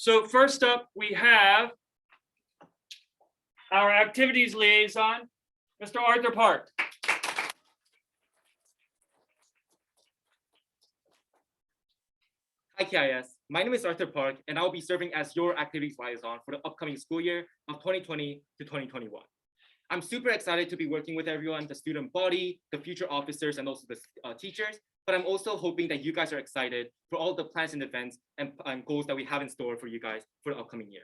So first up, we have our activities liaison, Mr. Arthur Park. Hi KIS, my name is Arthur Park and I'll be serving as your activities liaison for the upcoming school year of 2020 to 2021. I'm super excited to be working with everyone, the student body, the future officers, and also the teachers, but I'm also hoping that you guys are excited for all the plans and events and goals that we have in store for you guys for the upcoming year.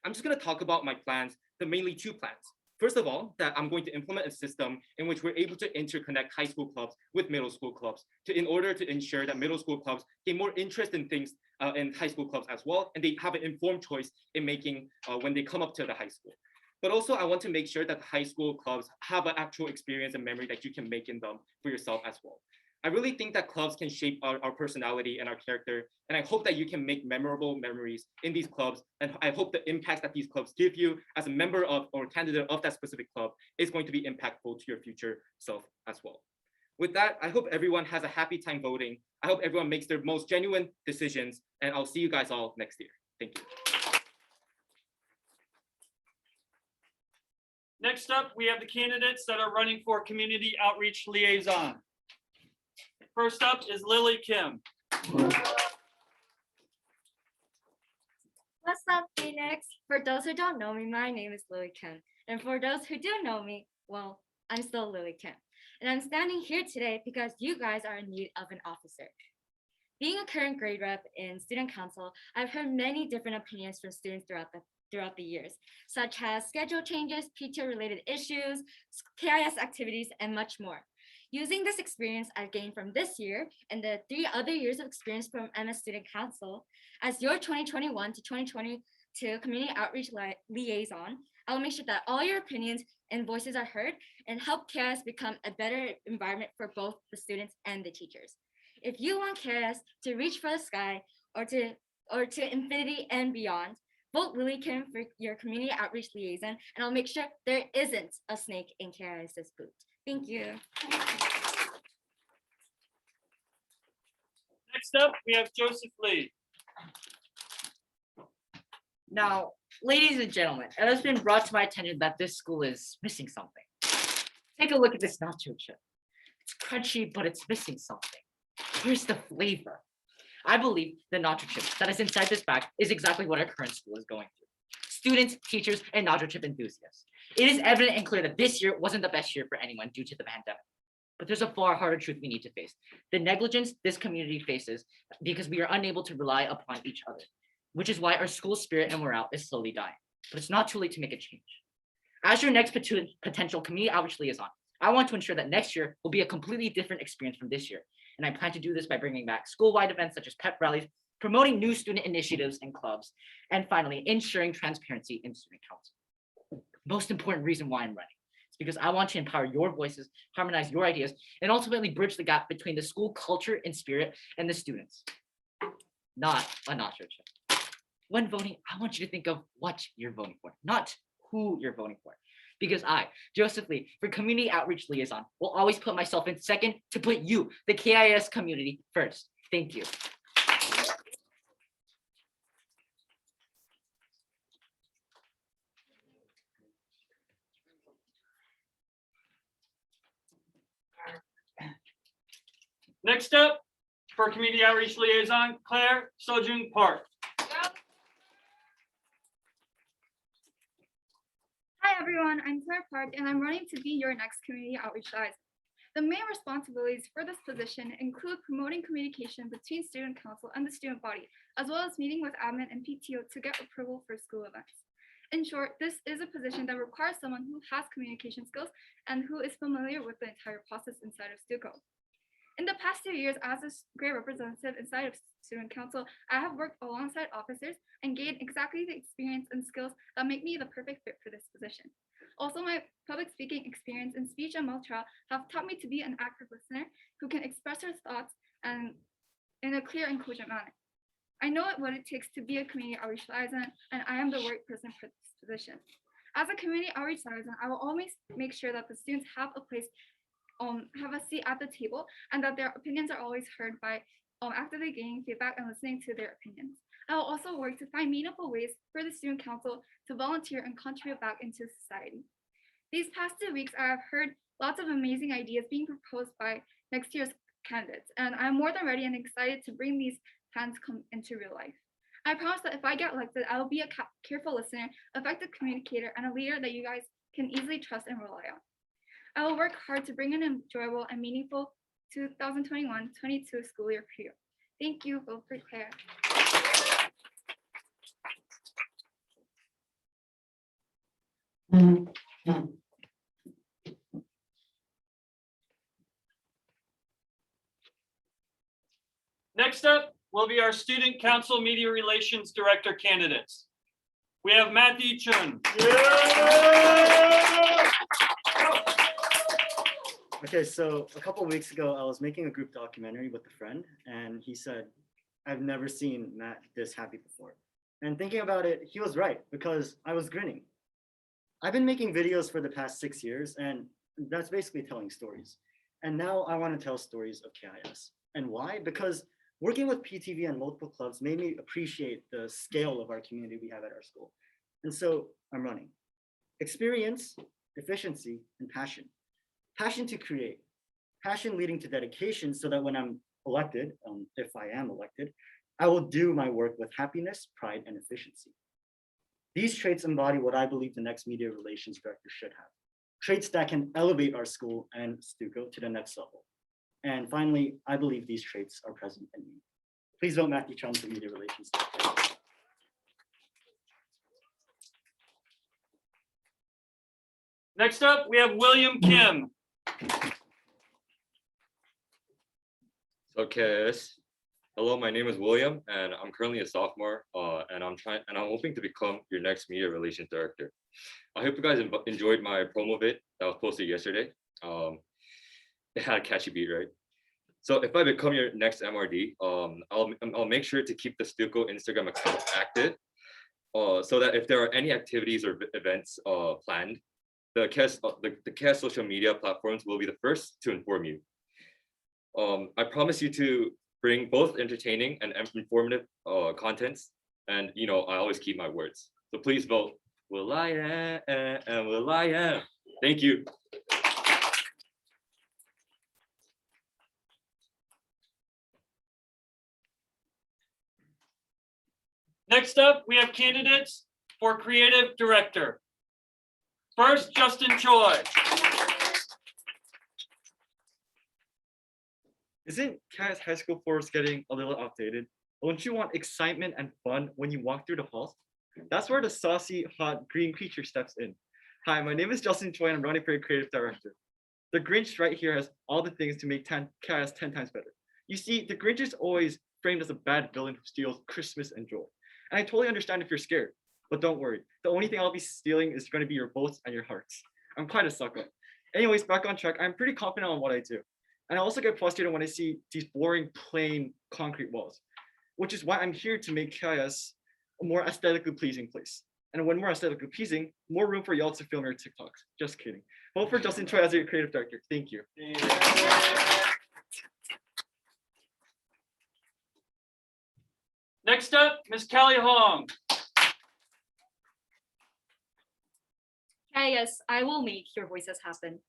I'm just gonna talk about my plans, mainly two plans. First of all, that I'm going to implement a system in which we're able to interconnect high school clubs with middle school clubs in order to ensure that middle school clubs gain more interest in things in high school clubs as well, and they have an informed choice in making when they come up to the high school. But also I want to make sure that the high school clubs have an actual experience and memory that you can make in them for yourself as well. I really think that clubs can shape our personality and our character, and I hope that you can make memorable memories in these clubs, and I hope the impact that these clubs give you as a member of or candidate of that specific club is going to be impactful to your future self as well. With that, I hope everyone has a happy time voting. I hope everyone makes their most genuine decisions, and I'll see you guys all next year. Thank you. Next up, we have the candidates that are running for Community Outreach Liaison. First up is Lily Kim. What's up, Phoenix? For those who don't know me, my name is Lily Kim. And for those who do know me, well, I'm still Lily Kim. And I'm standing here today because you guys are in need of an officer. Being a current grade rep in student council, I've heard many different opinions from students throughout the years, such as schedule changes, PTO-related issues, KIS activities, and much more. Using this experience I've gained from this year and the 3 other years of experience from MS Student Council, as your 2021 to 2022 Community Outreach Liaison, I'll make sure that all your opinions and voices are heard and help KIS become a better environment for both the students and the teachers. If you want KIS to reach for the sky or to infinity and beyond, vote Lily Kim for your Community Outreach Liaison, and I'll make sure there isn't a snake in KIS's boot. Thank you. Next up, we have Joseph Lee. Now, ladies and gentlemen, it has been brought to my attention that this school is missing something. Take a look at this nacho chip. It's crunchy, but it's missing something. Where's the flavor? I believe the nacho chip that is inside this bag is exactly what our current school is going through. Students, teachers, and nacho chip enthusiasts. It is evident and clear that this year wasn't the best year for anyone due to the pandemic. But there's a far harder truth we need to face. The negligence this community faces because we are unable to rely upon each other, which is why our school spirit and morale is slowly dying. But it's not too late to make a change. As your next potential community outreach liaison, I want to ensure that next year will be a completely different experience from this year. And I plan to do this by bringing back school-wide events such as pep rallies, promoting new student initiatives and clubs, and finally, ensuring transparency in student council. The most important reason why I'm running is because I want to empower your voices, harmonize your ideas, and ultimately bridge the gap between the school culture and spirit and the students. Not a nacho chip. When voting, I want you to think of what you're voting for, not who you're voting for. Because I, Joseph Lee, for Community Outreach Liaison, will always put myself in second to put you, the KIS community, first. Thank you. Next up, for Community Outreach Liaison, Claire Sojung Park. Hi everyone, I'm Claire Park and I'm running to be your next community outreach liaison. The main responsibilities for this position include promoting communication between student council and the student body, as well as meeting with admin and PTO to get approval for school events. In short, this is a position that requires someone who has communication skills and who is familiar with the entire process inside of StuCo. In the past 2 years, as a grade representative inside of student council, I have worked alongside officers and gained exactly the experience and skills that make me the perfect fit for this position. Also, my public speaking experience in speech and mouth trial have taught me to be an active listener who can express her thoughts and in a clear and cogent manner. I know what it takes to be a community outreach liaison, and I am the right person for this position. As a community outreach liaison, I will always make sure that the students have a place, have a seat at the table, and that their opinions are always heard by actively gaining feedback and listening to their opinions. I will also work to find meaningful ways for the student council to volunteer and contribute back into society. These past 2 weeks, I have heard lots of amazing ideas being proposed by next year's candidates, and I'm more than ready and excited to bring these plans come into real life. I promise that if I get elected, I will be a careful listener, effective communicator, and a leader that you guys can easily trust and rely on. I will work hard to bring an enjoyable and meaningful 2021-22 school year for you. Thank you. Vote for Claire. Next up will be our Student Council Media Relations Director candidates. We have Matthew Chun. Okay, so a couple weeks ago, I was making a group documentary with a friend, and he said, I've never seen Matt this happy before. And thinking about it, he was right, because I was grinning. I've been making videos for the past 6 years, and that's basically telling stories. And now I want to tell stories of KIS. And why? Because working with PTV and multiple clubs made me appreciate the scale of our community we have at our school. And so I'm running. Experience, efficiency, and passion. Passion to create. Passion leading to dedication so that when I'm elected, if I am elected, I will do my work with happiness, pride, and efficiency. These traits embody what I believe the next media relations director should have. Traits that can elevate our school and Stuco to the next level. And finally, I believe these traits are present in me. Please vote Matthew Chun for media relations director. Next up, we have William Kim. So KIS, hello, my name is William, and I'm currently a sophomore, and I'm hoping to become your next media relations director. I hope you guys enjoyed my promo vid that was posted yesterday. It had a catchy beat, right? So if I become your next MRD, I'll make sure to keep the Stuco Instagram account active, so that if there are any activities or events planned, the KIS social media platforms will be the first to inform you. I promise you to bring both entertaining and informative contents, and I always keep my words. So please vote will.I.am and will.I.am. Thank you. Next up, we have candidates for creative director. First, Justin Choi. Isn't KIS high school force getting a little outdated? Don't you want excitement and fun when you walk through the halls? That's where the saucy, hot green creature steps in. Hi, my name is Justin Choi and I'm running for creative director. The Grinch right here has all the things to make KIS 10 times better. You see, the Grinch is always framed as a bad villain who steals Christmas and joy. And I totally understand if you're scared, but don't worry. The only thing I'll be stealing is going to be your votes and your hearts. I'm quite a sucker. Anyways, back on track, I'm pretty confident on what I do. And I also get frustrated when I see these boring, plain concrete walls, which is why I'm here to make KIS a more aesthetically pleasing place. And when more aesthetically pleasing, more room for y'all to film your TikToks. Just kidding. Vote for Justin Choi as your creative director. Thank you. Next up, Ms. Kelly Hong. Yes, I will make your voices happen.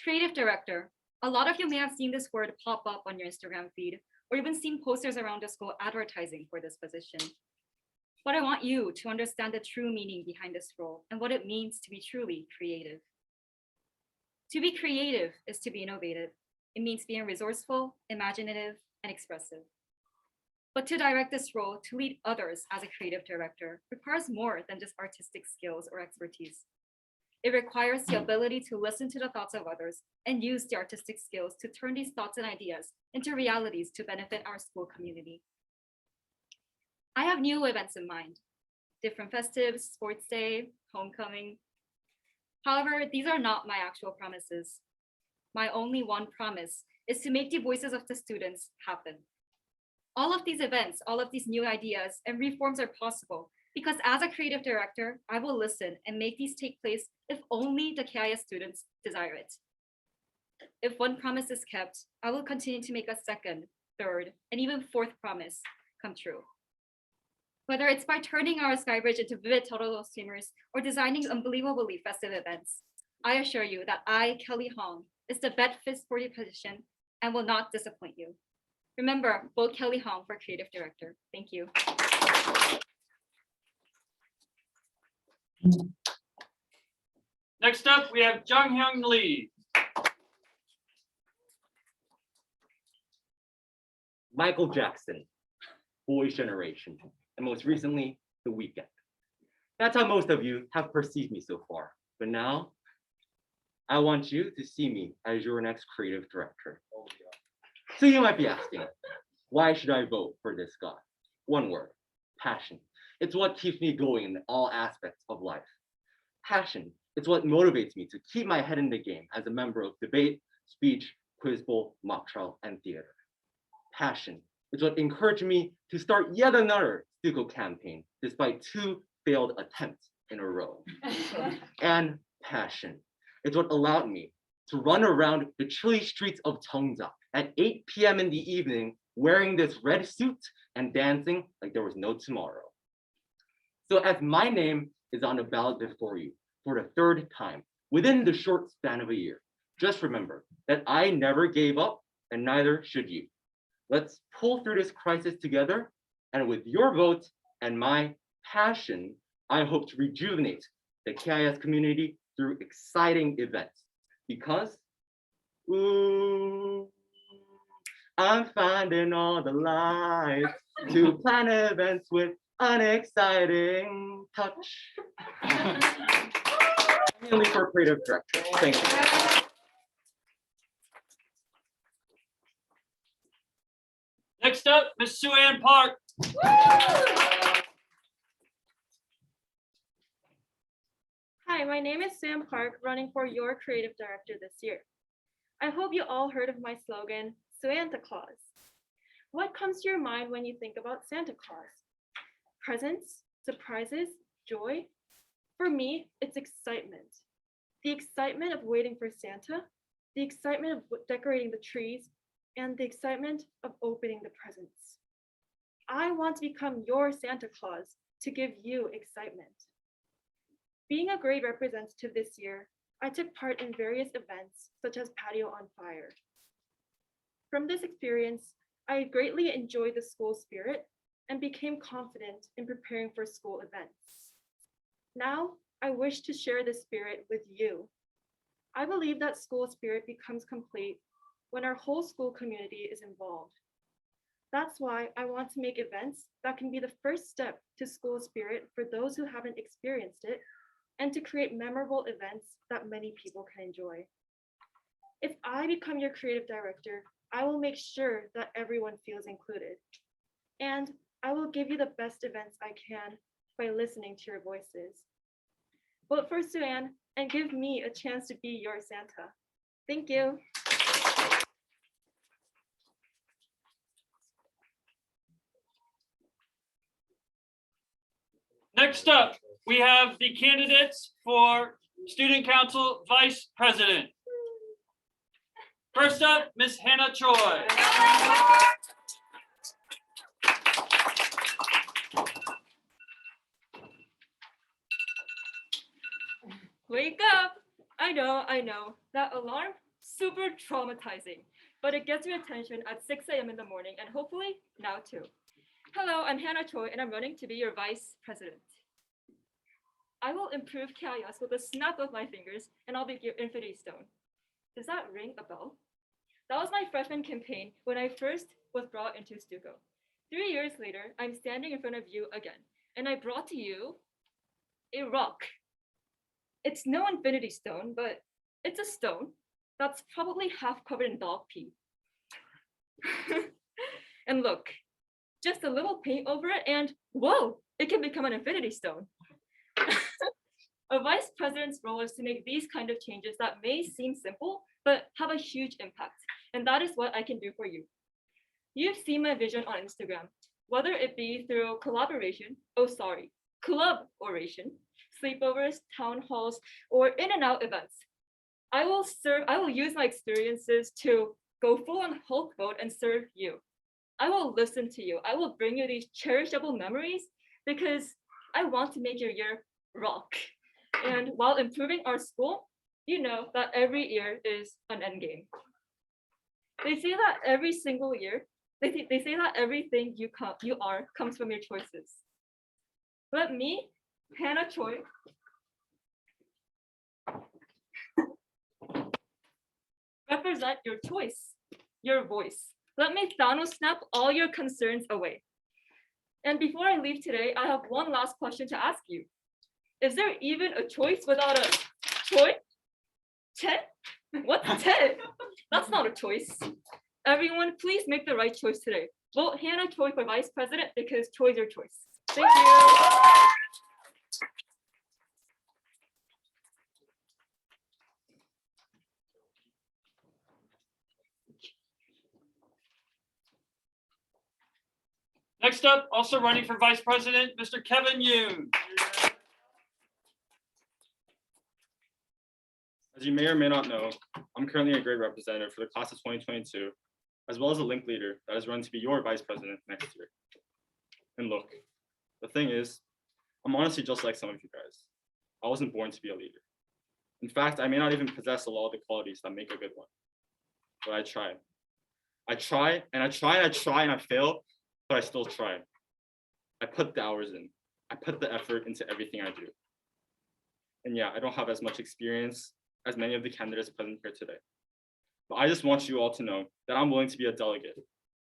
Creative director. A lot of you may have seen this word pop up on your Instagram feed, or even seen posters around the school advertising for this position. But I want you to understand the true meaning behind this role and what it means to be truly creative. To be creative is to be innovative. It means being resourceful, imaginative, and expressive. But to direct this role, to lead others as a creative director, requires more than just artistic skills or expertise. It requires the ability to listen to the thoughts of others and use the artistic skills to turn these thoughts and ideas into realities to benefit our school community. I have new events in mind, different festives, sports day, homecoming. However, these are not my actual promises. My only one promise is to make the voices of the students happen. All of these events, all of these new ideas and reforms are possible because as a creative director, I will listen and make these take place if only the KIS students desire it. If one promise is kept, I will continue to make a second, third, and even fourth promise come true. Whether it's by turning our skybridge into vivid total streamers or designing unbelievably festive events, I assure you that I, Kelly Hong, is the best fit for your position and will not disappoint you. Remember, vote Kelly Hong for Creative Director. Thank you. Next up, we have Janghyun Lee. Michael Jackson, Boys Generation, and most recently, The Weeknd. That's how most of you have perceived me so far. But now, I want you to see me as your next creative director. So you might be asking, why should I vote for this guy? One word, passion. It's what keeps me going in all aspects of life. Passion, it's what motivates me to keep my head in the game as a member of debate, speech, quiz bowl, mock trial, and theater. Passion is what encouraged me to start yet another Stuco campaign, despite 2 failed attempts in a row. And passion is what allowed me to run around the chilly streets of Cheongja at 8 p.m. in the evening wearing this red suit and dancing like there was no tomorrow. So as my name is on the ballot before you for the 3rd time within the short span of a year, just remember that I never gave up and neither should you. Let's pull through this crisis together, and with your vote and my passion, I hope to rejuvenate the KIS community through exciting events because, ooh, I'm finding all the lights to plan events with an exciting touch. Mainly for creative director. Thank you. Next up, Ms. Sue-Ann Park. Hi, my name is Sam Park, running for your creative director this year. I hope you all heard of my slogan, Santa Claus. What comes to your mind when you think about Santa Claus? Presents, surprises, joy? For me, it's excitement. The excitement of waiting for Santa, the excitement of decorating the trees, and the excitement of opening the presents. I want to become your Santa Claus to give you excitement. Being a grade representative this year, I took part in various events such as Patio on Fire. From this experience, I greatly enjoyed the school spirit and became confident in preparing for school events. Now, I wish to share this spirit with you. I believe that school spirit becomes complete when our whole school community is involved. That's why I want to make events that can be the first step to school spirit for those who haven't experienced it, and to create memorable events that many people can enjoy. If I become your creative director, I will make sure that everyone feels included. And I will give you the best events I can by listening to your voices. Vote for Sue-Ann and give me a chance to be your Santa. Thank you. Next up, we have the candidates for Student Council Vice President. First up, Ms. Hannah Choi. Wake up! I know, that alarm, super traumatizing, but it gets your attention at 6 a.m. in the morning and hopefully now too. Hello, I'm Hannah Choi and I'm running to be your vice president. I will improve KIS with a snap of my fingers and I'll be your infinity stone. Does that ring a bell? That was my freshman campaign when I first was brought into Stuco. 3 years later, I'm standing in front of you again, and I brought to you a rock. It's no infinity stone, but it's a stone that's probably half covered in dog pee. And look, just a little paint over it and whoa, it can become an infinity stone. A vice president's role is to make these kind of changes that may seem simple, but have a huge impact. And that is what I can do for you. You've seen my vision on Instagram, whether it be through collaboration, club oration, sleepovers, town halls, or in and out events. I will use my experiences to go full on Hulk mode and serve you. I will listen to you. I will bring you these cherishable memories because I want to make your year rock. And while improving our school, you know that every year is an end game. They say that every single year, they say that everything you are comes from your choices. Let me, Hannah Choi, represent your choice, your voice. Let me Thanos snap all your concerns away. And before I leave today, I have one last question to ask you. Is there even a choice without a Choi? Chen? What's Chen? That's not a choice. Everyone, please make the right choice today. Vote Hannah Choi for vice president because Choi is your choice. Thank you. Next up, also running for vice president, Mr. Kevin Yoon. As you may or may not know, I'm currently a grade representative for the class of 2022, as well as a link leader that is running to be your vice president next year. And look, the thing is, I'm honestly just like some of you guys. I wasn't born to be a leader. In fact, I may not even possess a lot of the qualities that make a good one, but I try. I try and I try and I try and I fail, but I still try. I put the hours in. I put the effort into everything I do. And yeah, I don't have as much experience as many of the candidates present here today. But I just want you all to know that I'm willing to be a delegate,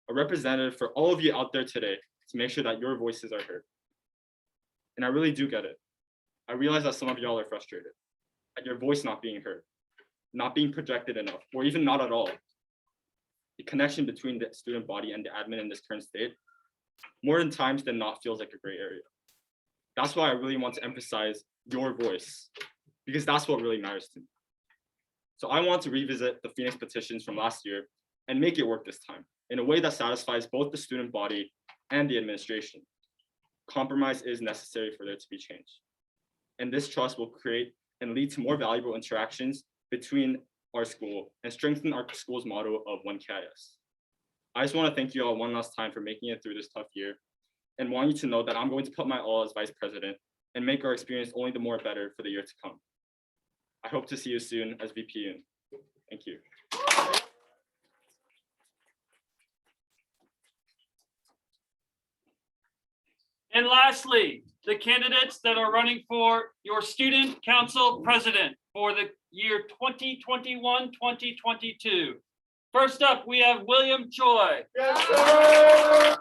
a representative for all of you out there today to make sure that your voices are heard. And I really do get it. I realize that some of y'all are frustrated at your voice not being heard, not being projected enough, or even not at all. The connection between the student body and the admin in this current state, more than times than not, feels like a gray area. That's why I really want to emphasize your voice, because that's what really matters to me. So I want to revisit the Phoenix petitions from last year and make it work this time in a way that satisfies both the student body and the administration. Compromise is necessary for there to be change. And this trust will create and lead to more valuable interactions between our school and strengthen our school's motto of one KIS. I just want to thank you all one last time for making it through this tough year and want you to know that I'm going to put my all as vice president and make our experience only the more better for the year to come. I hope to see you soon as VP Yoon. Thank you. And lastly, the candidates that are running for your student council president for the year 2021, 2022. First up, we have William Choi. Yes, sir.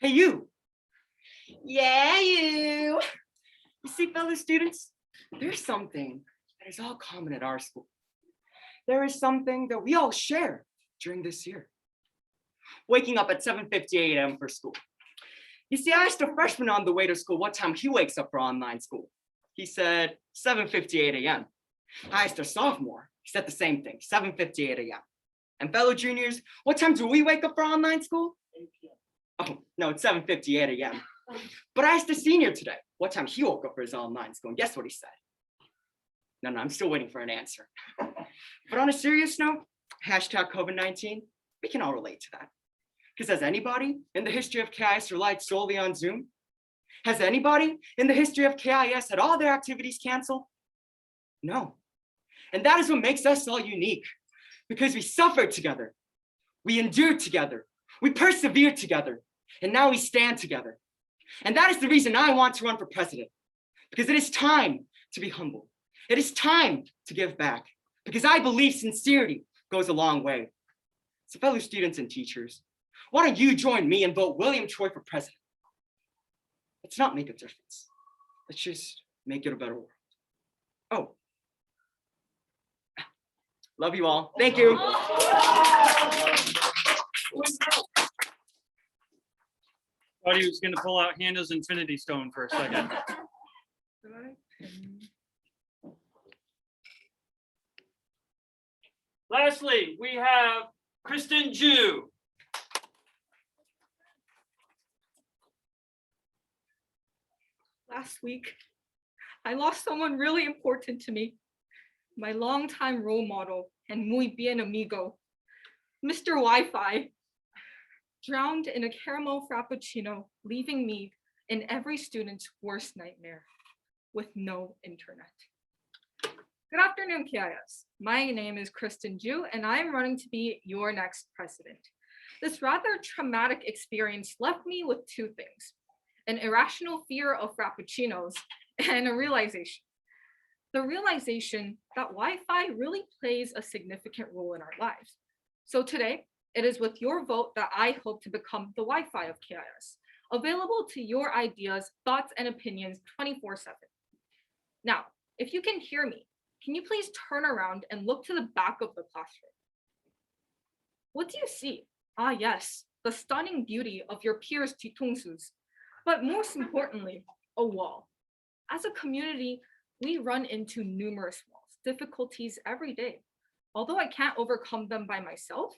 Hey, you. Yeah, you. You see, fellow students, there's something that is all common at our school. There is something that we all share during this year. Waking up at 7:58 a.m. for school. You see, I asked a freshman on the way to school what time he wakes up for online school. He said 7:58 a.m. I asked a sophomore. He said the same thing, 7:58 a.m. And fellow juniors, what time do we wake up for online school? 8 p.m. Oh, no, it's 7:58 a.m. But I asked a senior today what time he woke up for his online school, and guess what he said? No, I'm still waiting for an answer. But on a serious note, hashtag COVID-19, we can all relate to that. Because has anybody in the history of KIS relied solely on Zoom? Has anybody in the history of KIS had all their activities canceled? No. And that is what makes us all unique, because we suffered together, we endured together, we persevered together, and now we stand together. And that is the reason I want to run for president, because it is time to be humble. It is time to give back, because I believe sincerity goes a long way. So fellow students and teachers, why don't you join me and vote William Choi for president? Let's not make a difference. Let's just make it a better world. Oh. Love you all. Thank you. Thought he was going to pull out Hannah's infinity stone for a second. Lastly, we have Kristen Joo. Last week, I lost someone really important to me, my longtime role model, and muy bien amigo, Mr. Wi-Fi, drowned in a caramel frappuccino, leaving me in every student's worst nightmare with no internet. Good afternoon, KIS. My name is Kristen Joo, and I am running to be your next president. This rather traumatic experience left me with two things: an irrational fear of frappuccinos and a realization. The realization that Wi-Fi really plays a significant role in our lives. So today, it is with your vote that I hope to become the Wi-Fi of KIS, available to your ideas, thoughts, and opinions 24/7. Now, if you can hear me, can you please turn around and look to the back of the classroom? What do you see? Ah, yes, the stunning beauty of your peers' 뒤통수s, but most importantly, a wall. As a community, we run into numerous walls, difficulties every day. Although I can't overcome them by myself,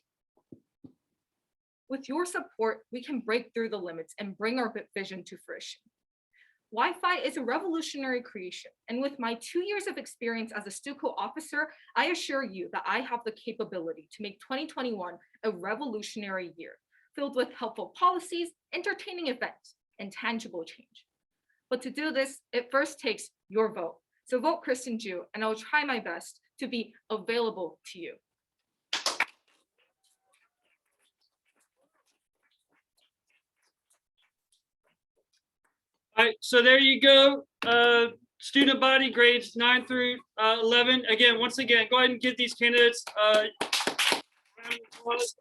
with your support, we can break through the limits and bring our vision to fruition. Wi-Fi is a revolutionary creation, and with my 2 years of experience as a Stuco officer, I assure you that I have the capability to make 2021 a revolutionary year, filled with helpful policies, entertaining events, and tangible change. But to do this, it first takes your vote. So vote Kristen Joo, and I will try my best to be available to you. All right, so there you go. Student body grades 9 through 11. Again, once again, go ahead and give these candidates round of applause.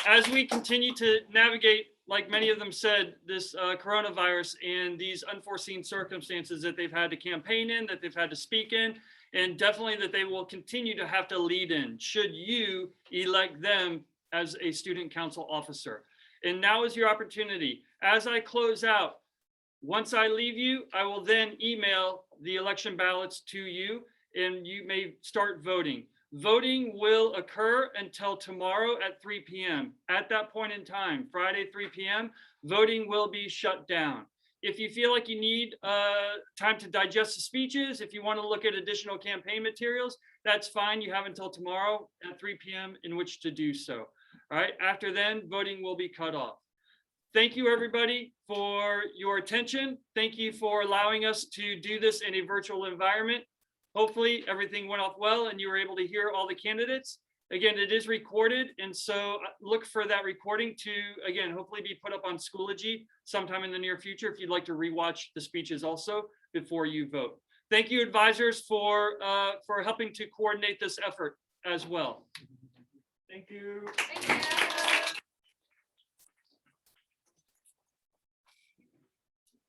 As we continue to navigate, like many of them said, this coronavirus and these unforeseen circumstances that they've had to campaign in, that they've had to speak in, and definitely that they will continue to have to lead in, should you elect them as a student council officer. And now is your opportunity. As I close out, once I leave you, I will then email the election ballots to you, and you may start voting. Voting will occur until tomorrow at 3 p.m. At that point in time, Friday, 3 p.m., voting will be shut down. If you feel like you need time to digest the speeches, if you want to look at additional campaign materials, that's fine. You have until tomorrow at 3 p.m. in which to do so. All right, after then, voting will be cut off. Thank you, everybody, for your attention. Thank you for allowing us to do this in a virtual environment. Hopefully everything went off well and you were able to hear all the candidates. Again, it is recorded, and so look for that recording to, again, hopefully be put up on Schoology sometime in the near future if you'd like to rewatch the speeches also before you vote. Thank you, advisors, for helping to coordinate this effort as well. Thank you. Thank you.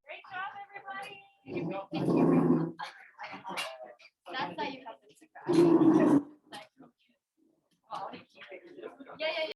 Great job, everybody. That's how you have to. Yeah, yeah, yeah.